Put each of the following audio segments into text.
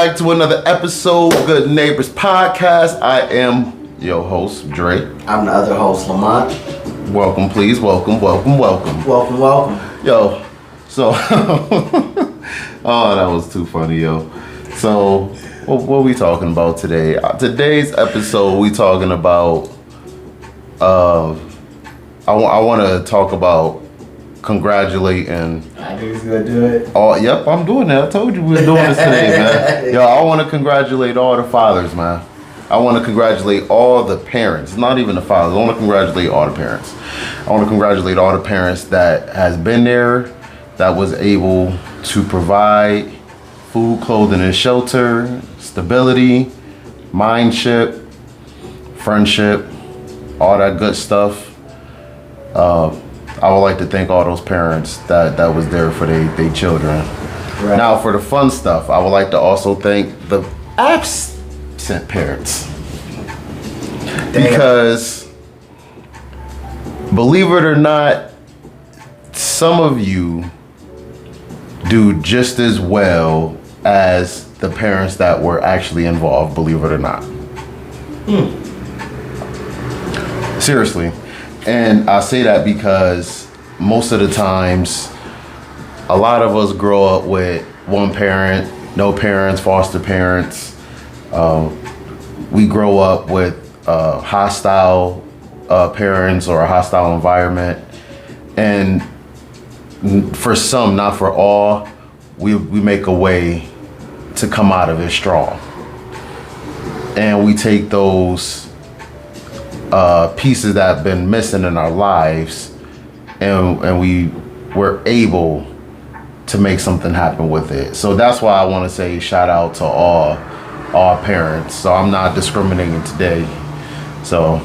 back to another episode, Good Neighbors Podcast. I am your host, Dre. I'm the other host, Lamont. Welcome, please. Welcome. Welcome. Yo, so, oh, that was too funny, yo. So, what are we talking about today? Today's episode, we talking about, I want to talk about congratulating. I knew he was gonna do it. Oh, yep, I'm doing that. I told you we were doing this today, man. Yo, I want to congratulate all the fathers, man. I want to congratulate all the parents, not even the fathers. I want to congratulate all the parents. I want to congratulate all the parents that has been there, that was able to provide food, clothing, and shelter, stability, mindship, friendship, all that good stuff. I would like to thank all those parents that was there for their children. Right. Now, for the fun stuff, I would like to also thank the absent parents. Because, believe it or not, some of you do just as well as the parents that were actually involved, believe it or not. Seriously. And I say that because most of the times, a lot of us grow up with one parent, no parents, foster parents. We grow up with hostile parents or a hostile environment. And for some, not for all, we make a way to come out of it strong. And we take those pieces that have been missing in our lives, and we're able to make something happen with it. So that's why I want to say shout out to all parents. So I'm not discriminating today. So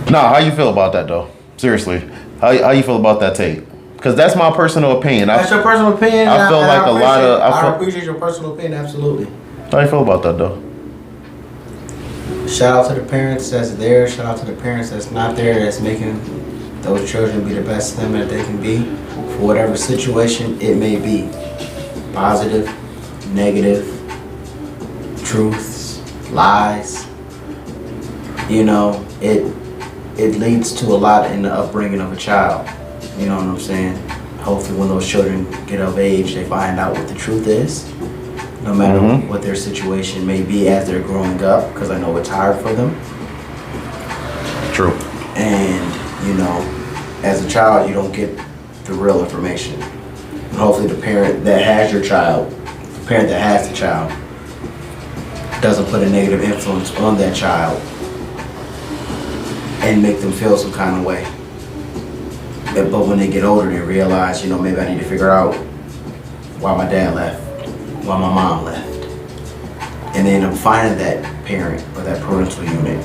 how you feel about that though? Seriously, how you feel about that take? Because that's my personal opinion. That's your personal opinion. I feel like I appreciate your personal opinion, absolutely. How you feel about that though? Shout out to the parents that's there. Shout out to the parents that's not there, that's making those children be the best them that they can be for whatever situation it may be. Positive, negative, truths, lies. You know, it leads to a lot in the upbringing of a child. You know what I'm saying? Hopefully when those children get of age, they find out what the truth is. No matter what their situation may be as they're growing up, because I know it's hard for them. True. And, you know, as a child, you don't get the real information. And hopefully the parent that has your child, the parent that has the child, doesn't put a negative influence on that child and make them feel some kind of way. But when they get older, they realize, you know, maybe I need to figure out why my dad left. Why my mom left. And they end up finding that parent or that parental unit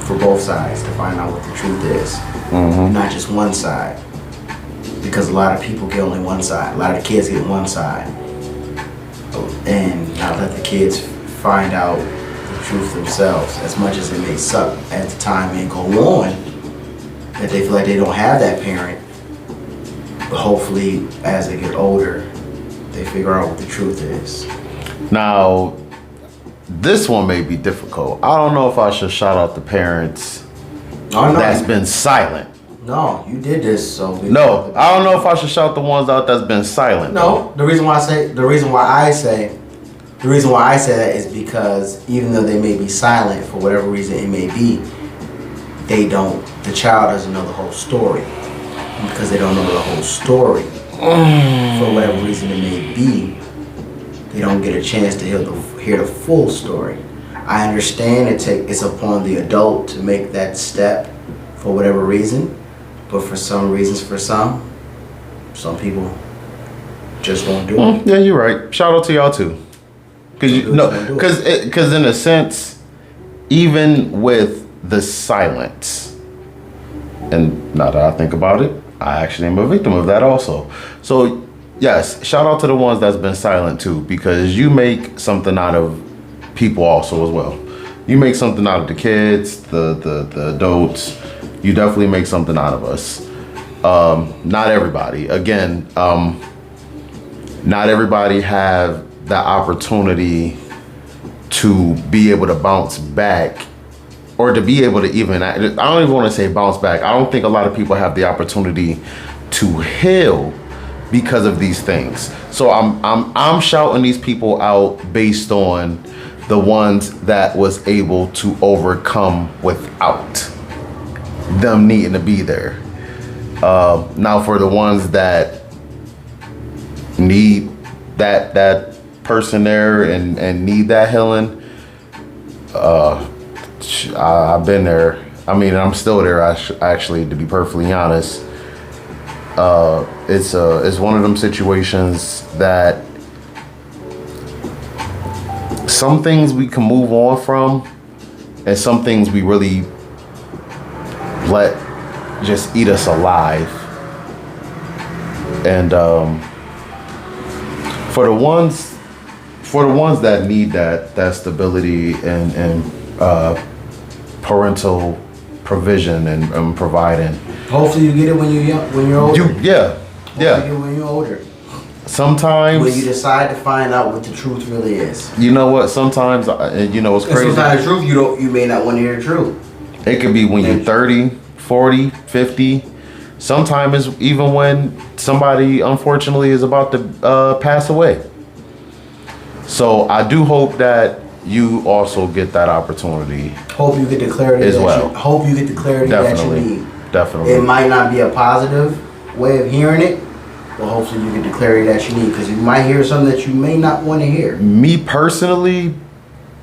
for both sides to find out what the truth is. Not just one side. Because a lot of people get only one side. A lot of the kids get one side. And not let the kids find out the truth themselves. As much as it may suck at the time and go on, that they feel like they don't have that parent. But hopefully as they get older, they figure out what the truth is. Now, this one may be difficult. I don't know if I should shout out the parents that's been silent. No, you did this, so no, I don't know if I should shout the ones out that's been silent. No, the reason why I say that is because even though they may be silent for whatever reason it may be, the child doesn't know the whole story. Because they don't know the whole story. For whatever reason it may be, they don't get a chance to hear the full story. I understand it's upon the adult to make that step for whatever reason, but for some reasons, some people just won't do it. Yeah, you're right. Shout out to y'all too, because in a sense, even with the silence, and now that I think about it, I actually am a victim of that also. So yes, shout out to the ones that's been silent too, because you make something out of people also as well. You make something out of the kids, the adults. You definitely make something out of us. Not everybody. Again, not everybody have the opportunity to be able to bounce back, or to be able to even, I don't even want to say bounce back. I don't think a lot of people have the opportunity to heal because of these things. So I'm shouting these people out based on the ones that was able to overcome without them needing to be there. Now for the ones that need that person there and need that healing, I've been there. I mean, I'm still there. Actually, to be perfectly honest, it's one of them situations that some things we can move on from, and some things we really let just eat us alive. And for the ones that need that stability and parental provision and providing. Hopefully you get it when you're young, when you're older. Yeah. You get it when you're older. Sometimes when you decide to find out what the truth really is. You know what? Sometimes, you know, it's crazy. Sometimes the truth, you may not want to hear the truth. It could be when you're 30, 40, 50. Sometimes it's even when somebody, unfortunately, is about to pass away. So I do hope that you also get that opportunity. Hope you get the clarity as well. Hope you get the clarity that you need. Definitely. It might not be a positive way of hearing it, but hopefully you get the clarity that you need, because you might hear something that you may not want to hear. Me personally,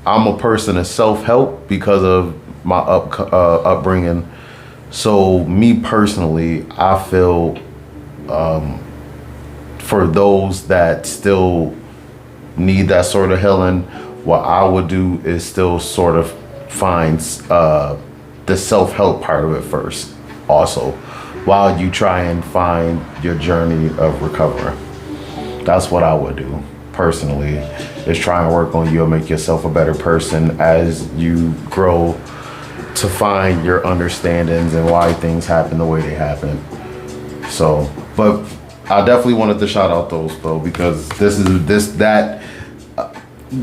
I'm a person of self-help because of my upbringing. So me personally, I feel for those that still need that sort of healing, what I would do is still sort of find the self-help part of it first also, while you try and find your journey of recovery. That's what I would do personally, is try and work on you and make yourself a better person as you grow to find your understandings and why things happen the way they happen. So, but I definitely wanted to shout out those though, because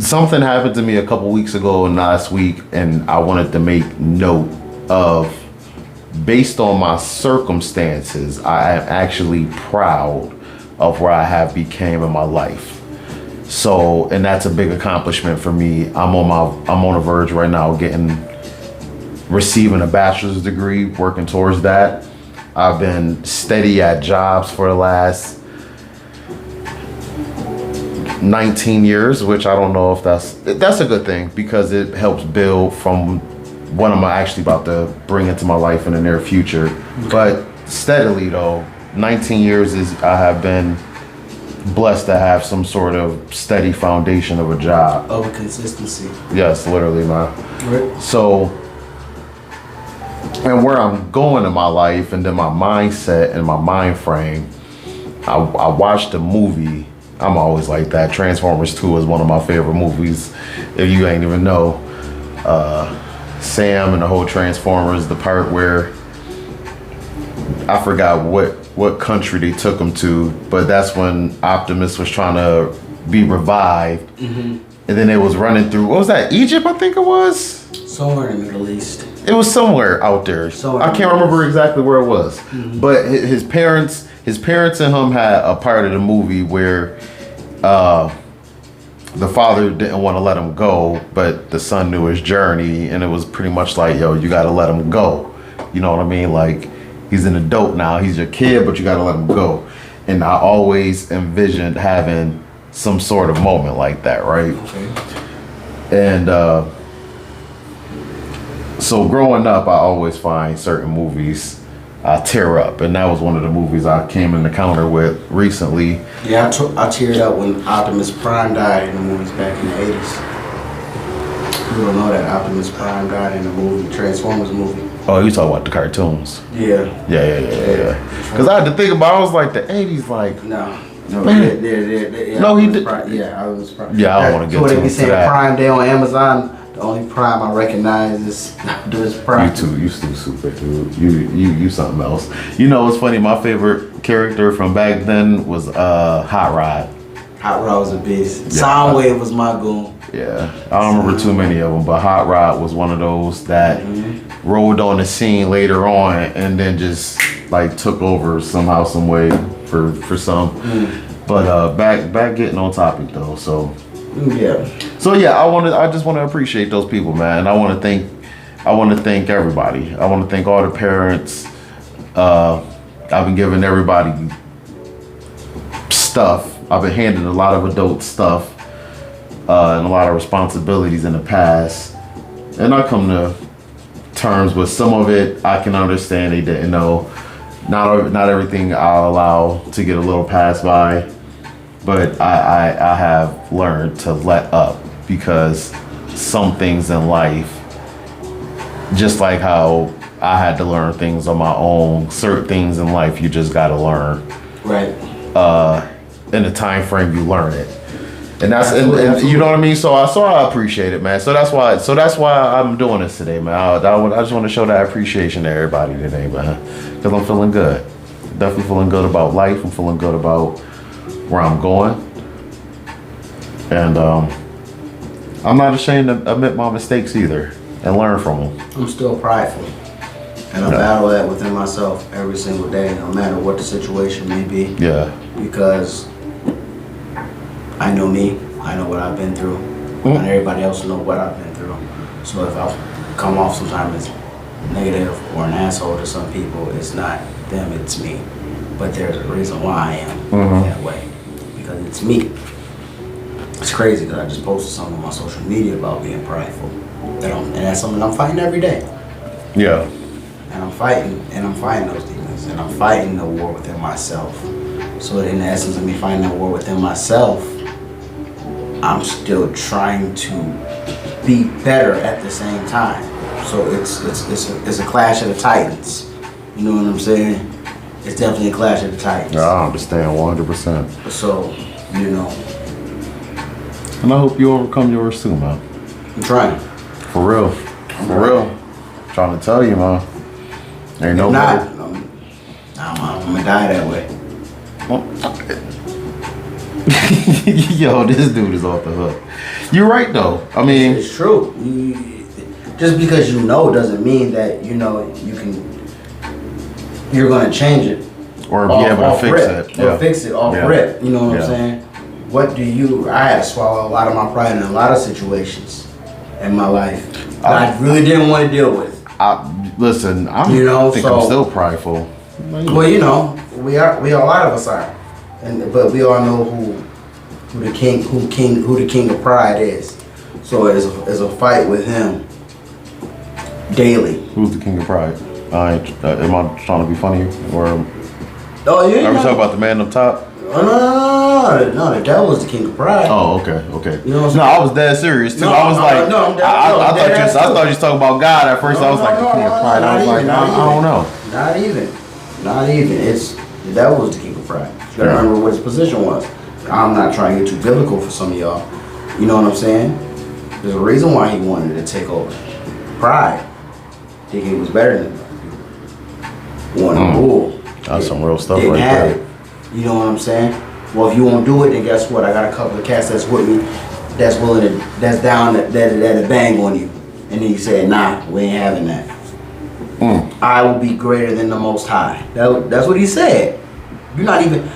something happened to me a couple weeks ago and last week, and I wanted to make note of, based on my circumstances, I am actually proud of where I have became in my life. So, and that's a big accomplishment for me. I'm on the verge right now receiving a bachelor's degree, working towards that. I've been steady at jobs for the last 19 years, which I don't know if that's a good thing, because it helps build from what I'm actually about to bring into my life in the near future. But steadily though, 19 years I have been blessed to have some sort of steady foundation of a job. Of consistency. Yes, literally, man. Right. So, and where I'm going in my life, and then my mindset and my mind frame, I watched a movie. I'm always like that. Transformers 2 is one of my favorite movies, if you ain't even know. Sam and the whole Transformers, the part where I forgot what country they took him to, but that's when Optimus was trying to be revived. Mm-hmm. And then it was running through, what was that, Egypt, I think it was? Somewhere in the Middle East. It was somewhere out there. I can't remember exactly where it was. Mm-hmm. But his parents and him had a part of the movie where the father didn't want to let him go, but the son knew his journey, and it was pretty much like, yo, you got to let him go. You know what I mean? Like, he's an adult now. He's your kid, but you got to let him go. And I always envisioned having some sort of moment like that, right? Okay. And so growing up, I always find certain movies I tear up, and that was one of the movies I came in encounter with recently. Yeah, I teared up when Optimus Prime died in the movies back in the 80s. You don't know that Optimus Prime died in the movie, Transformers movie. Oh, you talking about the cartoons? Yeah. Yeah. Because I had to think about, I was like, the 80s, like... No, yeah, no, he did. Optimus Prime. Yeah, I don't want to get too into that. Prime Day on Amazon. The only Prime I recognize is Optimus Prime. You too. You still super, dude. You something else. You know, it's funny. My favorite character from back then was Hot Rod. Hot Rod was a beast. Soundwave was my goon. Yeah, I don't remember too many of them, but Hot Rod was one of those that rolled on the scene later on and then just like took over somehow, some way for some. But back getting on topic though. So yeah, I just want to appreciate those people, man. I want to thank everybody. I want to thank all the parents. I've been giving everybody stuff. I've been handing a lot of adult stuff and a lot of responsibilities in the past, and I come to terms with some of it. I can understand they didn't know. Not everything I'll allow to get a little pass by, but I have learned to let up, because some things in life, just like how I had to learn things on my own, certain things in life you just gotta learn. Right. In the time frame you learn it. And that's and you know what I mean? So I appreciate it, man. So that's why I'm doing this today, man. I just want to show that appreciation to everybody today, man. Because I'm feeling good. Definitely feeling good about life. I'm feeling good about where I'm going. And I'm not ashamed to admit my mistakes either and learn from them. I'm still prideful. And I battle that within myself every single day, no matter what the situation may be. Yeah. Because I know me, I know what I've been through, and everybody else know what I've been through. So if I come off sometimes as negative or an asshole to some people, it's not them, it's me. But there's a reason why I am that way, because it's me. It's crazy because I just posted something on my social media about being prideful, and that's something I'm fighting every day. Yeah. And I'm fighting those demons, and I'm fighting the war within myself. So in the essence of me fighting that war within myself, I'm still trying to be better at the same time. So it's a clash of the titans. You know what I'm saying? It's definitely a clash of the titans. Yeah, I understand 100%. So, you know. And I hope you overcome yours too, man. I'm trying. For real. For real. I'm trying to tell you, man. Ain't no not. I'm gonna die that way. Yo, this dude is off the hook. You're right though. I mean, it's true. Just because you know doesn't mean that you're gonna change it or be able to fix it. Or fix it off rip. You know what I'm saying? I had to swallow a lot of my pride in a lot of situations in my life that I really didn't want to deal with. Listen, I'm still prideful. Well, you know, we are. A lot of us are, but we all know who the king of pride is. So it's a fight with him daily. Who's the king of pride? Am I trying to be funny or? Oh yeah. Are we talking about the man up top? No, the devil is the king of pride. Oh, okay. You know what I'm saying? I was dead serious too. I was like, I thought you was talking about God at first. I was like, the king of pride. I was like, I don't know. Not even. It's the devil is the king of pride. You gotta remember what his position was. I'm not trying to get too biblical for some of y'all. You know what I'm saying? There's a reason why he wanted to take over. Pride. Thinking he was better than people. Wanted to rule. That's some real stuff right there. You know what I'm saying? Well, if you won't do it, then guess what? I got a couple of cats that's with me, that's willing to, that's down, that'll bang on you. And then you say, nah, we ain't having that. I will be greater than the Most High. That's what he said. You wasn't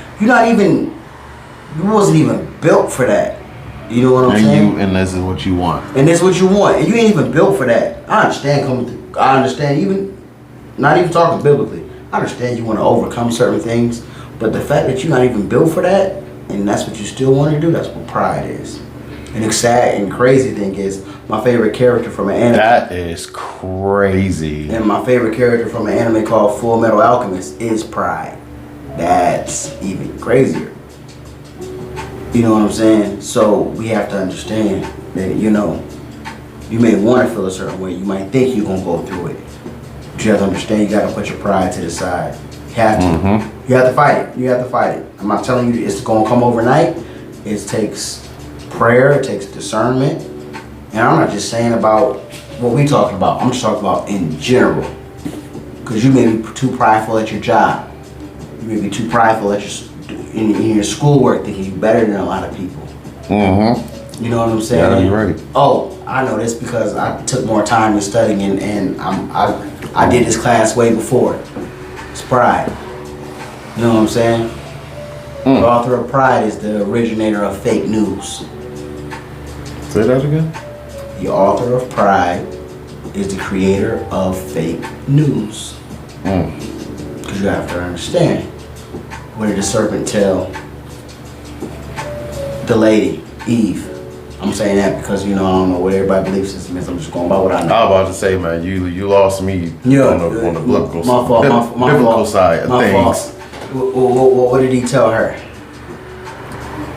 even built for that. You know what I'm saying? And this is what you want. And this is what you want. And you ain't even built for that. I understand even, not even talking biblically. I understand you want to overcome certain things. But the fact that you're not even built for that, and that's what you still want to do, that's what pride is. And the sad and crazy thing is, my favorite character from an anime. That is crazy. And my favorite character from an anime called Full Metal Alchemist is pride. That's even crazier. You know what I'm saying? So we have to understand that, you know, you may want to feel a certain way. You might think you're going to go through it. But you have to understand you got to put your pride to the side. You have to. You have to fight it. I'm not telling you it's going to come overnight. It takes prayer. It takes discernment. And I'm not just saying about what we talking about. I'm just talking about in general. Because you may be too prideful at your job. You may be too prideful at in your schoolwork thinking you're better than a lot of people. Mm-hmm. You know what I'm saying? Yeah, you're right. Oh, I know this because I took more time in studying and I did this class way before. It's Pride. You know what I'm saying? The author of Pride is the originator of fake news. Say that again? The author of Pride is the creator of fake news. Because you have to understand, what did the serpent tell the lady, Eve? I'm saying that because, I don't know what everybody believes system is. I'm just going by what I know. I was about to say, man, you lost me on the biblical, my side of things. What did he tell her?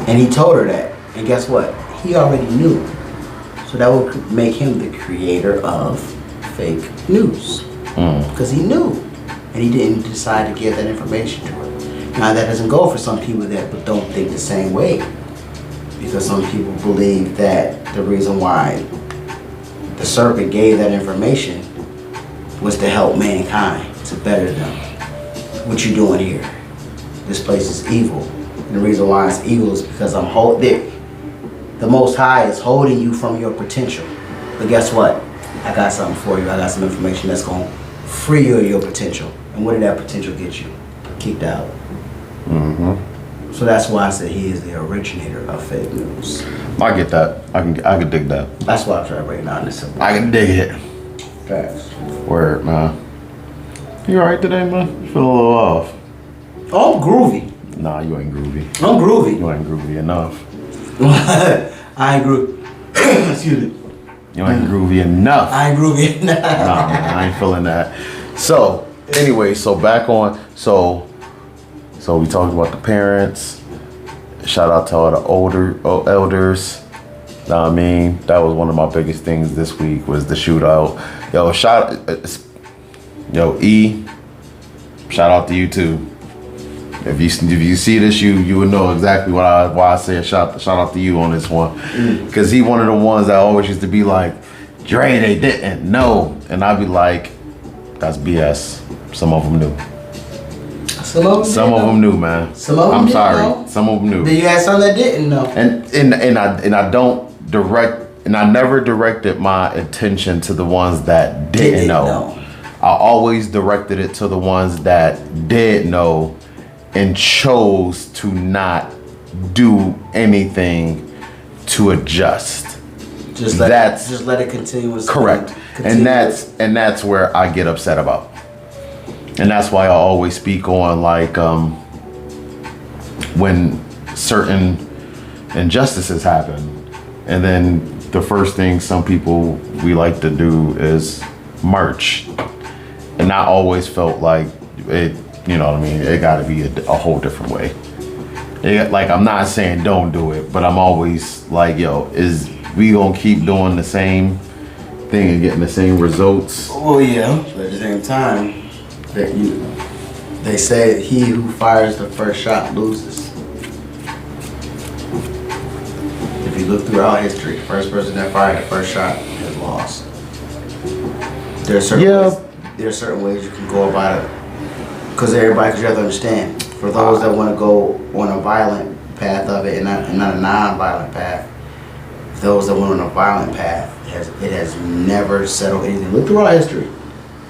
And he told her that. And guess what? He already knew. So that would make him the creator of fake news. Because he knew. And he didn't decide to give that information to her. Now that doesn't go for some people that don't think the same way. Because some people believe that the reason why the serpent gave that information was to help mankind, to better them. What you doing here? This place is evil. And the reason why it's evil is because the Most High is holding you from your potential. But guess what? I got something for you. I got some information that's going to free you of your potential. And what did that potential get you? Kicked out. So that's why I said he is the originator of fake news. I get that. I can dig that. That's why I try to break it down this simple. I can dig it. Facts. Word, man. You alright today, man? You feel a little off. Oh, I'm groovy. Nah, you ain't groovy. I'm groovy. You ain't groovy enough. I ain't groovy. Excuse me. You ain't groovy enough. I ain't groovy. Nah, man, I ain't feeling that. So, anyway, back on. So we talked about the parents. Shout out to all the elders. Know what I mean? That was one of my biggest things this week was the shootout. E. Shout out to you too. If you see this, you would know exactly why I said shout out to you on this one, because he one of the ones that always used to be like, Dre, they didn't know, and I'd be like, that's BS. Some of them knew. Some of them knew, man. I'm sorry. Know. Some of them knew. Then you had some that didn't know. And I don't direct, and I never directed my attention to the ones that didn't know. I always directed it to the ones that did know and chose to not do anything to adjust. Just let it continue. Correct. And that's where I get upset about. And that's why I always speak on like when certain injustices happen, and then the first thing some people we like to do is march. And I always felt like it, you know what I mean? It got to be a whole different way. Like, I'm not saying don't do it, but I'm always like, is we gonna keep doing the same thing and getting the same results? Oh yeah, but at the same time, they say he who fires the first shot loses. If you look throughout history, the first person that fired the first shot has lost. There are certain ways you can go about it. Because you have to understand, for those that want to go on a violent path of it and not a non-violent path, those that went on a violent path, it has never settled anything. Look throughout history.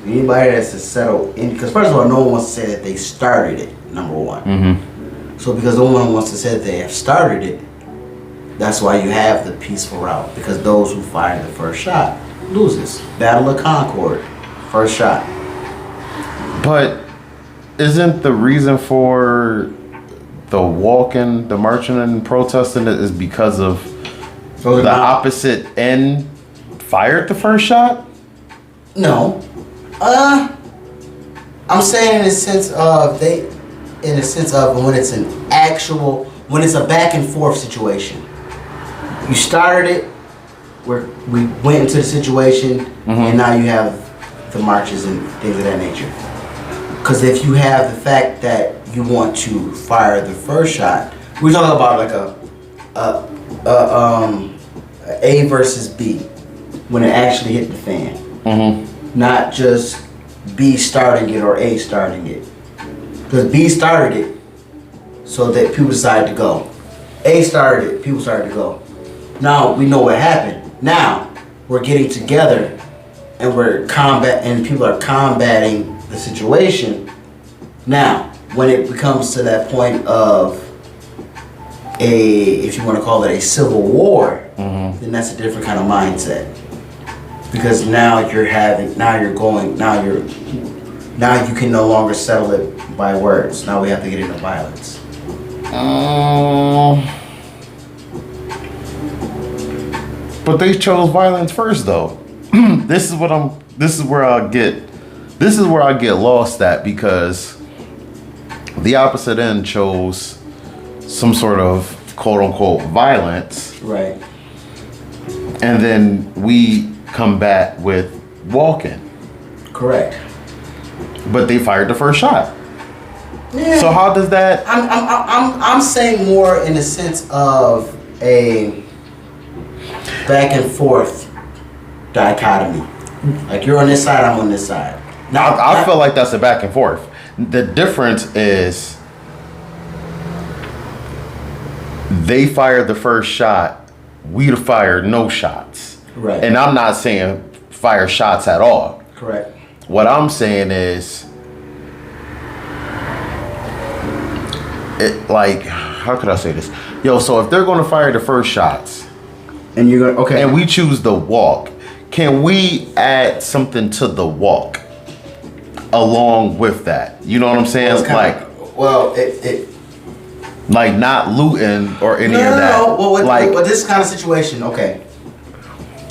Anybody that's to settle in, because first of all, no one wants to say that they started it, number one. So because no one wants to say that they have started it, that's why you have the peaceful route. Because those who fired the first shot loses. Battle of Concord, first shot. But isn't the reason for the walking, the marching and protesting is because of the opposite end fired the first shot? No. I'm saying in the sense of when it's when it's a back and forth situation. You started it, we went into the situation, and now you have the marches and things of that nature. Because if you have the fact that you want to fire the first shot, we're talking about like A versus B when it actually hit the fan. Not just B starting it or A starting it. Because B started it, so that people decided to go. A started it, people started to go. Now we know what happened. Now we're getting together and people are combating the situation. Now, when it becomes to that point of if you want to call it a civil war, then that's a different kind of mindset. Because now you can no longer settle it by words. Now we have to get into violence. But they chose violence first, though. This is where I get lost at, because the opposite end chose some sort of quote unquote violence. Right. And then we combat with walking. Correct. But they fired the first shot. Yeah. So how does that? I'm saying more in the sense of a back and forth dichotomy. Like you're on this side, I'm on this side. Now I feel like that's a back and forth. The difference is they fired the first shot, we fired no shots. Right. And I'm not saying fire shots at all. Correct. What I'm saying is, how could I say this? Yo, so if they're going to fire the first shots, and you're going okay, and we choose the walk, can we add something to the walk along with that? You know what I'm saying? Like not looting or any of that. No. Well, this kind of situation, okay.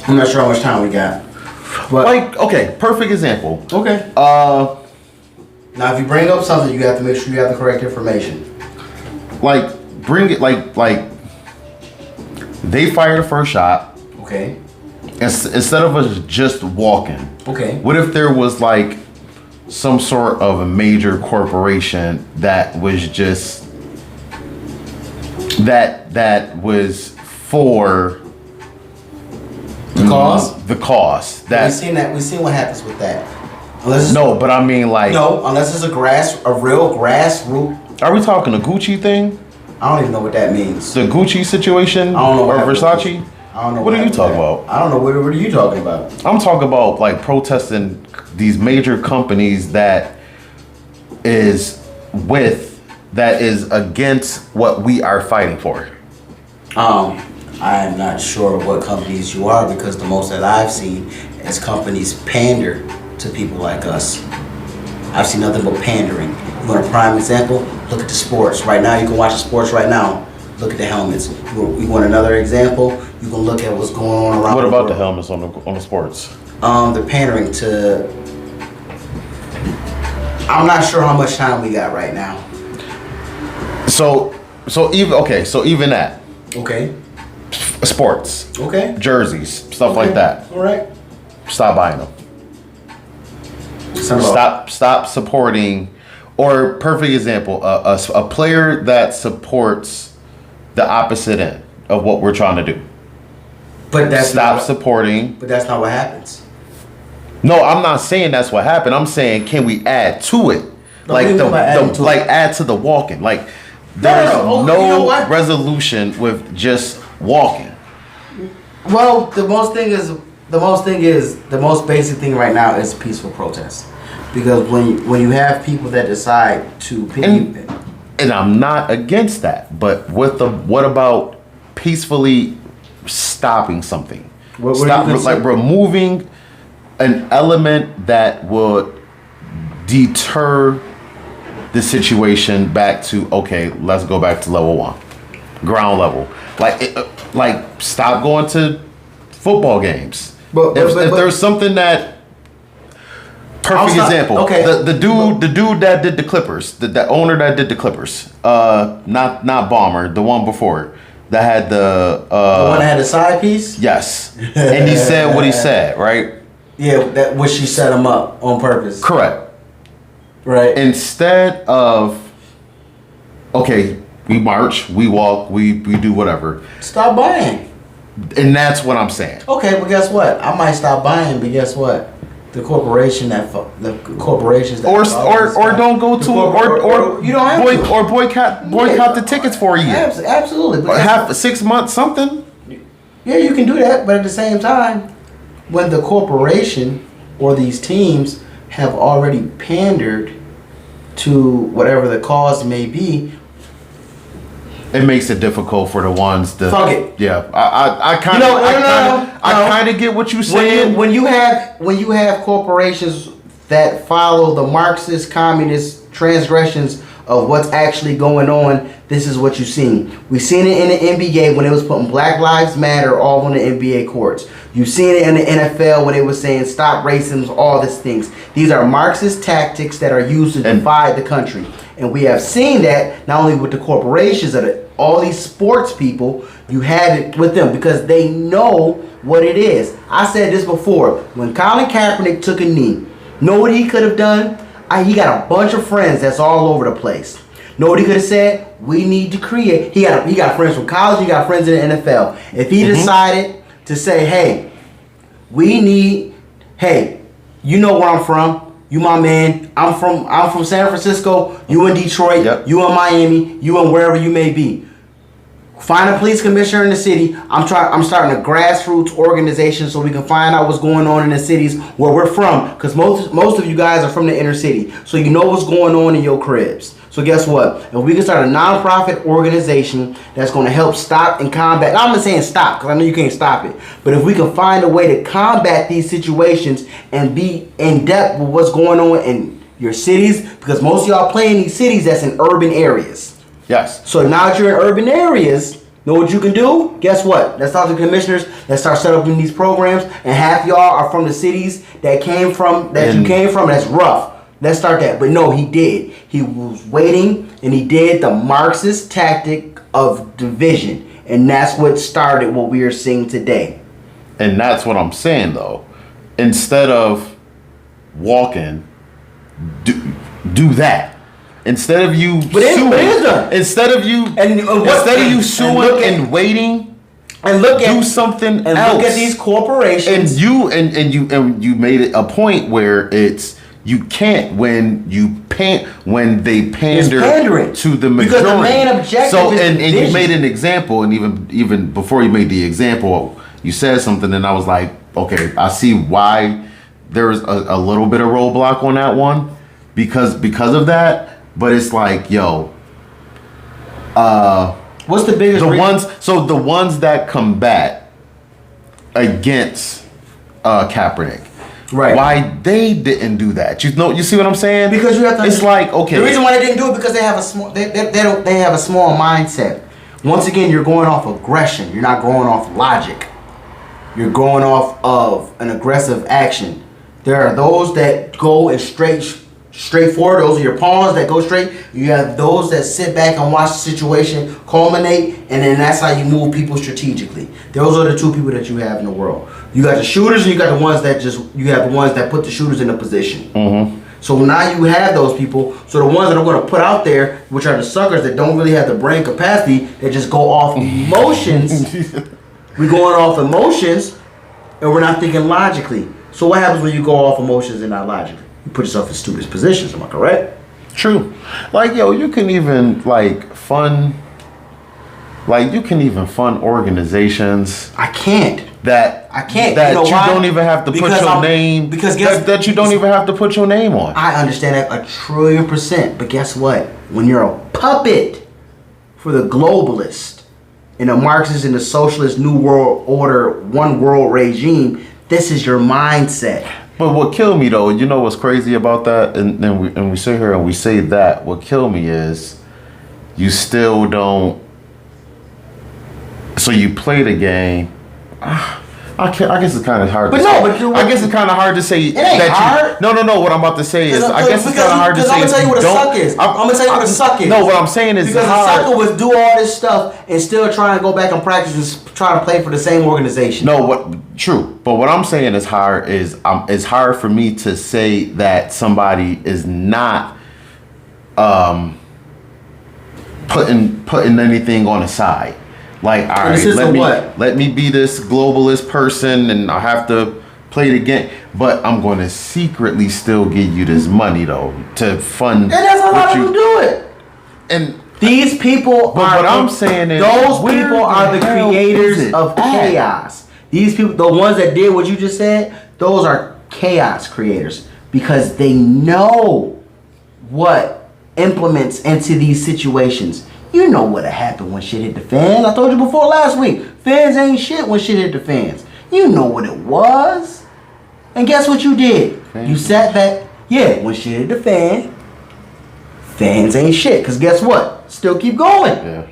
I'm not sure how much time we got. But okay, perfect example. Okay. Now, if you bring up something, you have to make sure you have the correct information. Bring it like they fired the first shot. Okay. Instead of us just walking. Okay. What if there was like some sort of a major corporation that was just that was for the cause? The cause. We've seen that. We've seen what happens with that. But I mean unless it's a real grassroots. Are we talking a Gucci thing? I don't even know what that means. The Gucci situation? I don't know. Or Versace? I don't know. What are you talking about? I don't know. What are you talking about? I'm talking about like protesting these major companies that is against what we are fighting for. I am not sure what companies you are, because the most that I've seen is companies pander to people like us. I've seen nothing but pandering. You want a prime example? Look at the sports. Right now, you can watch the sports right now. Look at the helmets. You want another example? You can look at what's going on around. What about the helmets on the sports? They're pandering to. I'm not sure how much time we got right now. So even that. Okay. Sports. Okay. Jerseys, stuff like that. All right. Stop buying them. Stop supporting. Or perfect example, a player that supports the opposite end of what we're trying to do. But that's supporting. But that's not what happens. No, I'm not saying that's what happened. I'm saying, can we add to it? Add to the walking. Like there's no resolution with just walking. Well, the most basic thing right now is peaceful protest. Because when you have people that decide to and I'm not against that, but what about peacefully stopping something? Removing an element that would deter the situation back to, okay, let's go back to level 1, ground level. Like stop going to football games. But if there's something that. Perfect example. Okay. The dude that did the Clippers, the owner that did the Clippers, not Bomber, the one before that had the one that had the side piece. Yes, and he said what he said, right? Yeah, that what she set him up on purpose. Correct. Right. Instead of, okay, we march, we walk, we do whatever. Stop buying. And that's what I'm saying. Okay, but guess what? I might stop buying, but guess what? the corporation that the corporations that or don't go to or you don't have to. or boycott the tickets for a year. Absolutely. Or half 6 months something. Yeah, you can do that, but at the same time, when the corporation or these teams have already pandered to whatever the cause may be, it makes it difficult for the ones that. Fuck it. Yeah, I kind of I kind of get what you're saying. When you have corporations that follow the Marxist, communist transgressions of what's actually going on, this is what you've seen. We've seen it in the NBA when it was putting Black Lives Matter all on the NBA courts. You've seen it in the NFL when they was saying stop racism, all these things. These are Marxist tactics that are used to divide the country. And we have seen that not only with the corporations, all these sports people, you have it with them because they know what it is. I said this before. When Colin Kaepernick took a knee, know what he could have done? He got a bunch of friends that's all over the place. Know what he could have said? We need to create. He got friends from college. He got friends in the NFL. If he decided to say, hey, you know where I'm from. You my man. I'm from San Francisco. You in Detroit. Yep. You in Miami. You in wherever you may be. Find a police commissioner in the city. I'm starting a grassroots organization so we can find out what's going on in the cities where we're from. Because most of you guys are from the inner city, so you know what's going on in your cribs. So guess what? If we can start a nonprofit organization that's going to help stop and combat. Now I'm not saying stop because I know you can't stop it. But if we can find a way to combat these situations and be in depth with what's going on in your cities, because most of y'all play in these cities that's in urban areas. Yes. So now that you're in urban areas, know what you can do? Guess what? Let's talk to commissioners. Let's start setting up these programs. And half y'all are from the cities that you came from. That's rough. Let's start that. But no, he did. He was waiting, and he did the Marxist tactic of division. And that's what started what we are seeing today. And that's what I'm saying, though. Instead of walking, do that. Instead of you suing, instead of you suing and waiting, and do something and else. Look at these corporations. And you made it a point where you can't when they pander to the majority. Because the main objective is and you made an example, and even before you made the example, you said something, and I was like, okay, I see why there's a little bit of roadblock on that one because of that. But it's like, yo, what's the biggest reason? The ones that combat against Kaepernick, right? Why they didn't do that? You see what I'm saying? Because you have to. It's like, okay, the reason why they didn't do it because they have a small they have a small mindset. Once again, you're going off aggression. You're not going off logic. You're going off of an aggressive action. There are those that go in straightforward. Those are your pawns that go straight. You have those that sit back and watch the situation culminate, and then that's how you move people strategically. Those are the two people that you have in the world. You got the shooters, and you got the ones that put the shooters in a position. Mm-hmm. So now you have those people. So the ones that are going to put out there, which are the suckers that don't really have the brain capacity, that just go off emotions. We're going off emotions, and we're not thinking logically. So what happens when you go off emotions and not logically? You put yourself in stupid positions. Am I correct? True. Like, yo, you can even fund organizations. I can't. That you don't even have to put your name. Because that you don't even have to put your name on. I understand that 1,000,000,000%. But guess what? When you're a puppet for the globalist and the Marxist and the socialist New World Order, one world regime, this is your mindset. But what killed me though, you know what's crazy about that, and we sit here and we say that. What killed me is you still don't. So you play the game. I guess it's kind of hard. I guess it's kind of hard to say. It ain't hard. No. What I'm about to say is, I guess it's kind of hard to say. I'm gonna tell you what a suck is. I'm gonna tell you what a suck is. No, what I'm saying is because a sucker would do all this stuff and still try and go back and practice and try to play for the same organization. True. But what I'm saying is hard is it's hard for me to say that somebody is not putting anything on the side. Like, all right, let me be this globalist person, and I have to play the game, but I'm going to secretly still give you this money though to fund. And that's how a lot of them do it. And these people but what I'm saying is, those people are the hell creators is it of at? chaos. These people, the ones that did what you just said, those are chaos creators because they know what implements into these situations. You know what'll happen when shit hit the fan. I told you before last week. Fans ain't shit when shit hit the fans. You know what it was. And guess what you did? You sat back. Yeah, when shit hit the fan, fans ain't shit. Because guess what? Still keep going. Yeah.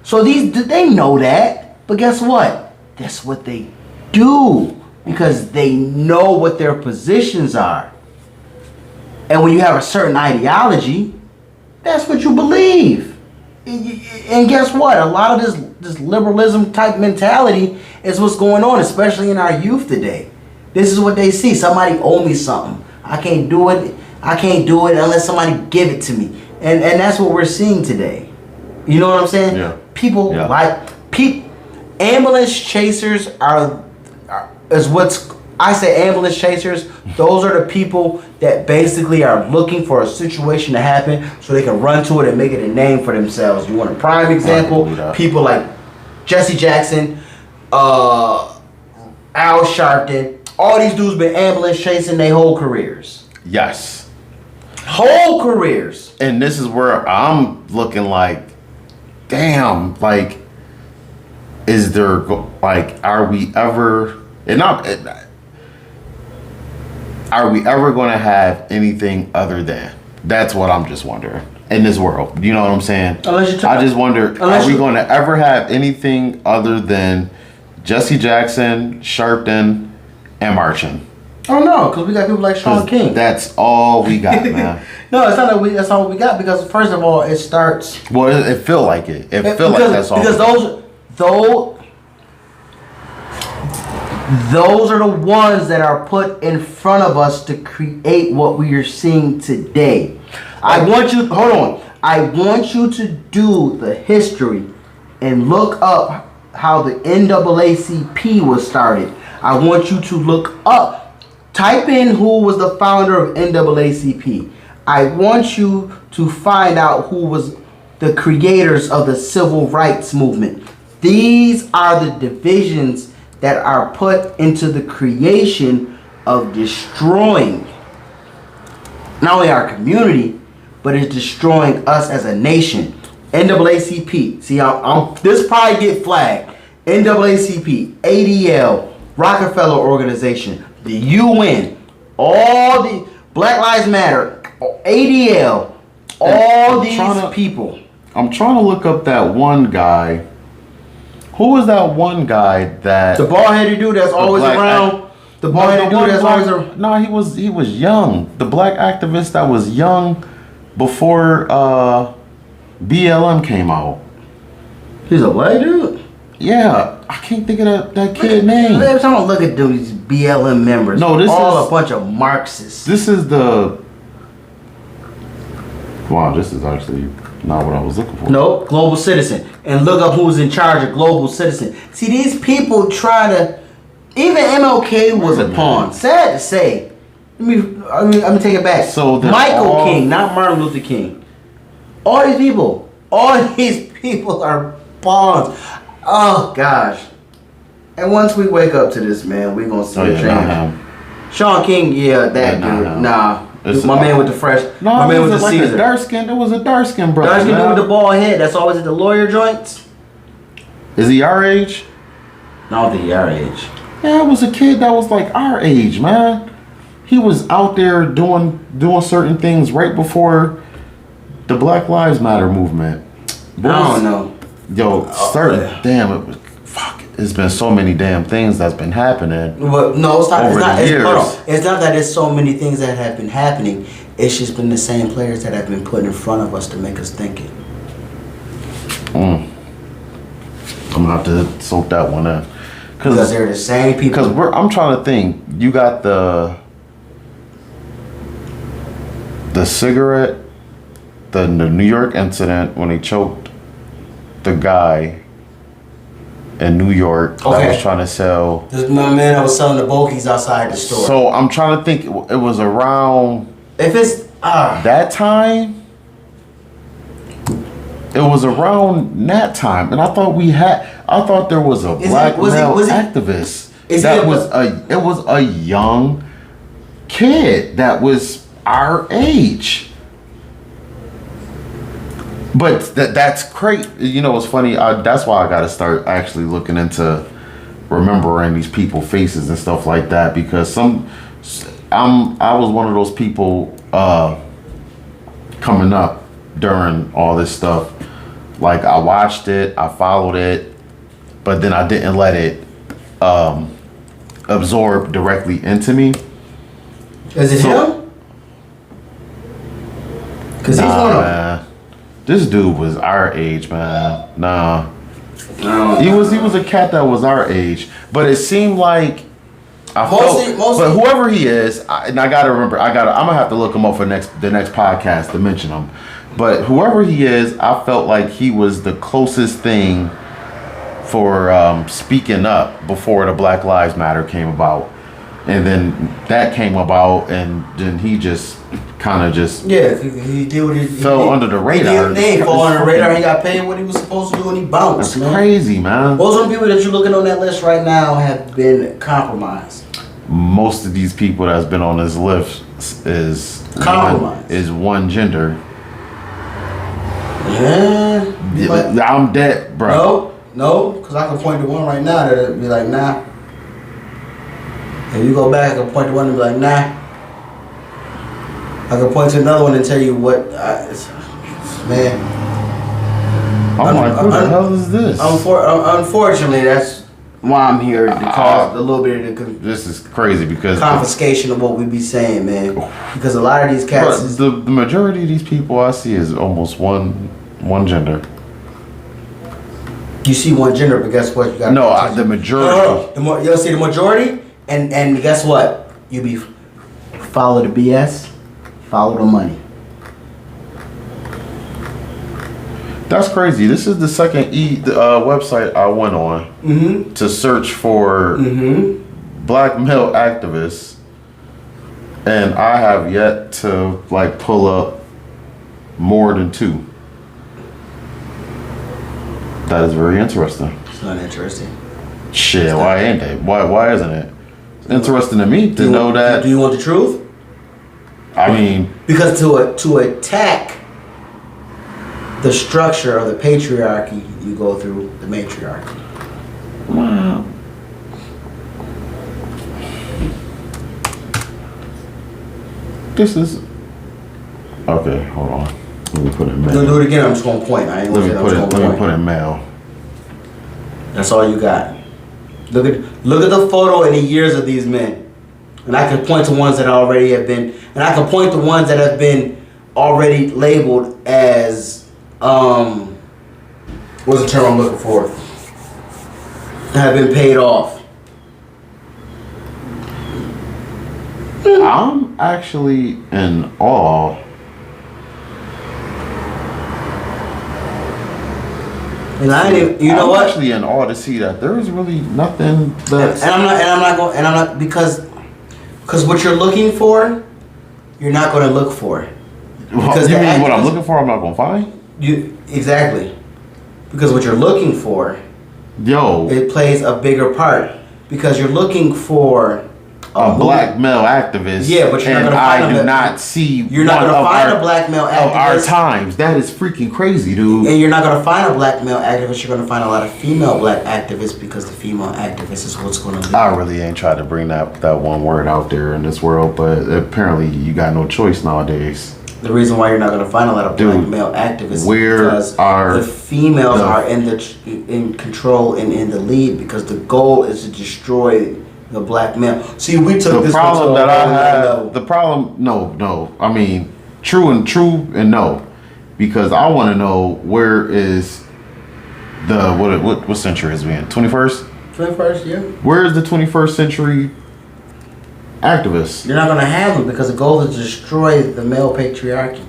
So they know that. But guess what? That's what they do. Because they know what their positions are. And when you have a certain ideology, that's what you believe. And guess what? A lot of this liberalism type mentality is what's going on, especially in our youth today. This is what they see. Somebody owe me something. I can't do it. I can't do it unless somebody give it to me. And that's what we're seeing today. You know what I'm saying? Yeah. People ambulance chasers is what's I say ambulance chasers. Those are the people that basically are looking for a situation to happen so they can run to it and make it a name for themselves. You want a prime example? People like Jesse Jackson, Al Sharpton. All these dudes been ambulance chasing their whole careers. Yes. Whole careers. And this is where I'm looking like, damn, like, is there, like, are we ever going to have anything other than? That's what I'm just wondering. In this world, you know what I'm saying? I just wonder, are we going to ever have anything other than Jesse Jackson, Sharpton, and Marchand? Oh no, because we got people like Sean King. That's all we got, man. No, it's not that that's all we got because first of all, it starts. Well, it feel like it. It feel like that's all. Because those are the ones that are put in front of us to create what we are seeing today. I want you to do the history and look up how the NAACP was started. I want you to look up, type in who was the founder of NAACP. I want you to find out who was the creators of the civil rights movement. These are the divisions that are put into the creation of destroying not only our community, but it's destroying us as a nation. NAACP. See, this probably get flagged. NAACP, ADL, Rockefeller Organization, the UN, all the Black Lives Matter, ADL, all these people. I'm trying to look up that one guy. Who was that one guy that... The bald-headed dude that's always around? The bald-headed dude that's always around? No, he was young. The black activist that was young before BLM came out. He's a white dude? Yeah, I can't think of that kid name. Every time I look at these BLM members, no, this all is a bunch of Marxists. This is the... Wow, this is actually not what I was looking for. Nope, Global Citizen. And look up who's in charge of Global Citizen. See, these people try to... Even MLK was a pawn. Sad to say. Let me take it back. So Michael King, not Martin Luther King. All these people are pawns. Oh, gosh. And once we wake up to this, man, we're going to see a change. Sean King, yeah, that dude. Nah. My man with the fresh. No, my man with the like Caesar. It was a dark skin brother. Dark skin dude with the bald head. That's always at the lawyer joints. Is he our age? No, I don't think he our age. Yeah, it was a kid that was like our age, man. He was out there doing certain things right before the Black Lives Matter movement. I don't know. Yo, damn it was fuck. It's been so many damn things that's been happening. But no, it's not. Over the years. It's not that there's so many things that have been happening. It's just been the same players that have been put in front of us to make us think it. I'm gonna have to soak that one in. Because they're the same people. Because I'm trying to think. You got the cigarette, the New York incident when they choked the guy in New York that was trying to sell. This is my man that was selling the bogeys outside the store. So I'm trying to think. It was around. If it's that time. It was around that time, and I thought there was a black male activist. It was a young kid that was our age. But that's great. You know, it's funny. That's why I got to start actually looking into remembering these people's faces and stuff like that, because I was one of those people coming up during all this stuff. Like, I watched it, I followed it, but then I didn't let it absorb directly into me. Is it him? Because he's one of them. This dude was our age, man. Nah. He was a cat that was our age, but it seemed like but whoever he is, I gotta remember, I'm gonna have to look him up for the next podcast to mention him. But whoever he is, I felt like he was the closest thing for speaking up before the Black Lives Matter came about. And then that came about, and then he just kind of he did what he fell under the radar. He fell under the radar. He got paid what he was supposed to do, and he bounced. That's crazy, man. Most of the people that you're looking on that list right now have been compromised. Most of these people that's been on this list is compromised. Is one gender. Yeah, I'm dead, bro. No, because I can point to one right now that'd be like, nah. And you go back, I can point to one and be like, nah. I can point to another one and tell you what, man. I'm like, what the hell is this? Unfortunately, that's why I'm here, to cause a little bit of the this is crazy because confiscation of what we be saying, man. Because a lot of these cats, the majority of these people I see is almost one gender. You see one gender, but guess what? You got the majority. You'll see the majority, and guess what? You be follow the BS, follow the money. That's crazy. This is the second website I went on to search for black male activists, and I have yet to pull up more than 2. That is very interesting. It's not interesting. Shit, why ain't it? Why isn't it? It's interesting to me to know that. Do you want the truth? I mean, because to attack the structure of the patriarchy, you go through the matriarchy. Wow. This is okay. Hold on. Let me put it in mail. Don't do it again. I'm just gonna point. I ain't gonna Let me put it in mail. That's all you got. Look at the photo and the years of these men, and I can point to ones that already have been, and I can point to ones that have been already labeled as what's the term I'm looking for? Have been paid off. I'm actually in awe. And I'm actually in awe to see that there is really nothing that's. And I'm not because what you're looking for, you're not going to look for. Because you mean what I'm looking for, I'm not going to find? Exactly. Because what you're looking for, it plays a bigger part. Because you're looking for a black male activist. Yeah, but you're not going to find I do not see. You're not going to find a black male activist of our times. That is freaking crazy, dude. And you're not going to find a black male activist. You're going to find a lot of female black activists, because the female activist is what's going to be. I really ain't tried to bring that one word out there in this world, but apparently you got no choice nowadays. The reason why you're not going to find a lot of black male activists is because the females are in control and in the lead, because the goal is to destroy the black male. See, we took the this problem that I have. The problem, no. I mean, true and no, because I want to know where is the what century is we in? 21st. 21st, yeah. Where is the 21st century activists? You're not gonna have them, because the goal is to destroy the male patriarchy.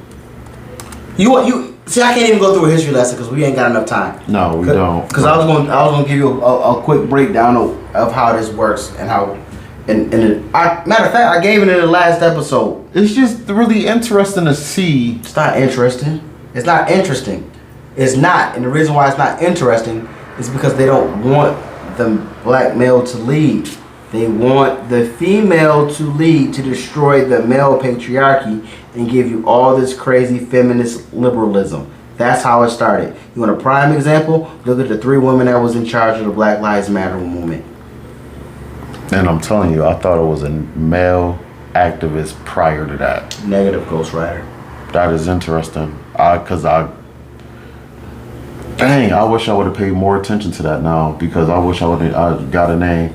See, I can't even go through a history lesson because we ain't got enough time. No, we don't. Because I was gonna give you a quick breakdown of how this works and how. Matter of fact, I gave it in the last episode. It's just really interesting to see. It's not interesting. It's not interesting. It's not. And the reason why it's not interesting is because they don't want the black male to lead. They want the female to lead, to destroy the male patriarchy and give you all this crazy feminist liberalism. That's how it started. You want a prime example? Look at the 3 women that was in charge of the Black Lives Matter movement. And I'm telling you, I thought it was a male activist prior to that. Negative Ghost Rider. That is interesting. Dang, I wish I would have paid more attention to that now, because I wish I got a name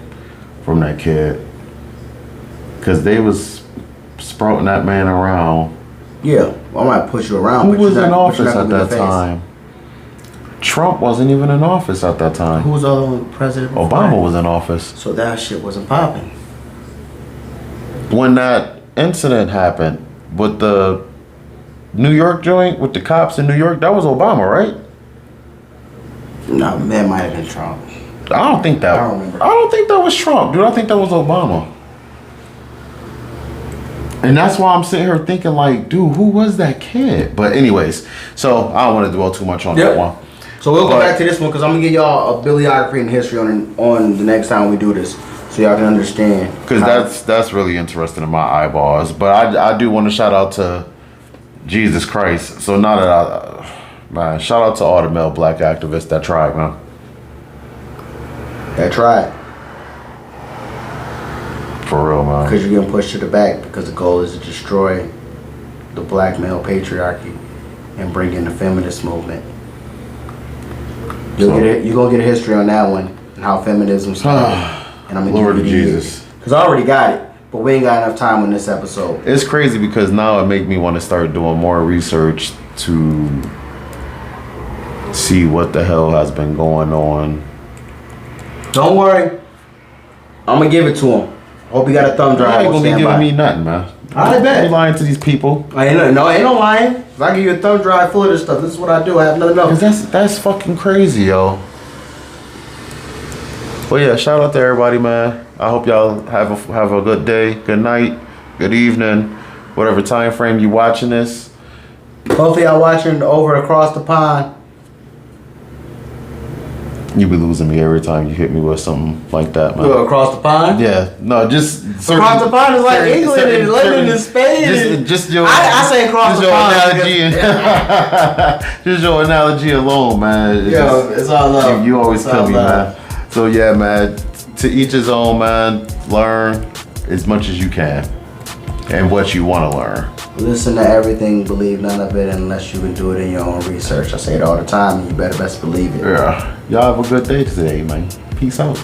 from that kid. Because they was sprouting that man around. Yeah, I might push you around. Who was in office at that time? Trump wasn't even in office at that time. Who was president? Obama was in office. So that shit wasn't popping. When that incident happened with the New York joint, with the cops in New York, that was Obama, right? No, that might have been Trump. I don't think that. I don't remember. I don't think that was Trump, dude. I think that was Obama. And that's why I'm sitting here thinking, like, dude, who was that kid? But anyways, so I don't want to dwell too much on that one. So we'll go back to this one because I'm gonna give y'all a bibliography and history on the next time we do this, so y'all can understand. Because that's really interesting in my eyeballs. But I do want to shout out to Jesus Christ. So now that man, shout out to all the male black activists that tried, man. That tried. For real, man. Because you're getting pushed to the back because the goal is to destroy the black male patriarchy and bring in the feminist movement. You're gonna get a history on that one and how feminism started. And I'm gonna Lord give you Jesus. Because I already got it, but we ain't got enough time on this episode. It's crazy because now it make me want to start doing more research to see what the hell has been going on. Don't worry, I'm gonna give it to him. Hope you got a thumb drive. You ain't gonna be giving me nothing, man. I bet. You lying to these people. Ain't no lying. If I give you a thumb drive full of this stuff, this is what I do. I have nothing else. Cause that's fucking crazy, yo. Well, yeah, shout out to everybody, man. I hope y'all have a good day, good night, good evening, whatever time frame you watching this. Hopefully y'all watching over across the pond. You be losing me every time you hit me with something like that, man. Across the pond? Yeah, no, just across the pond is like England and London and Spain. Just your. I say across the pond. Analogy, just your analogy alone, man. It's all love. You always kill me, man. So yeah, man. To each his own, man. Learn as much as you can, and what you want to learn. Listen to everything, believe none of it unless you can do it in your own research. I say it all the time, and you better best believe it. Yeah. Y'all have a good day today, man. Peace out.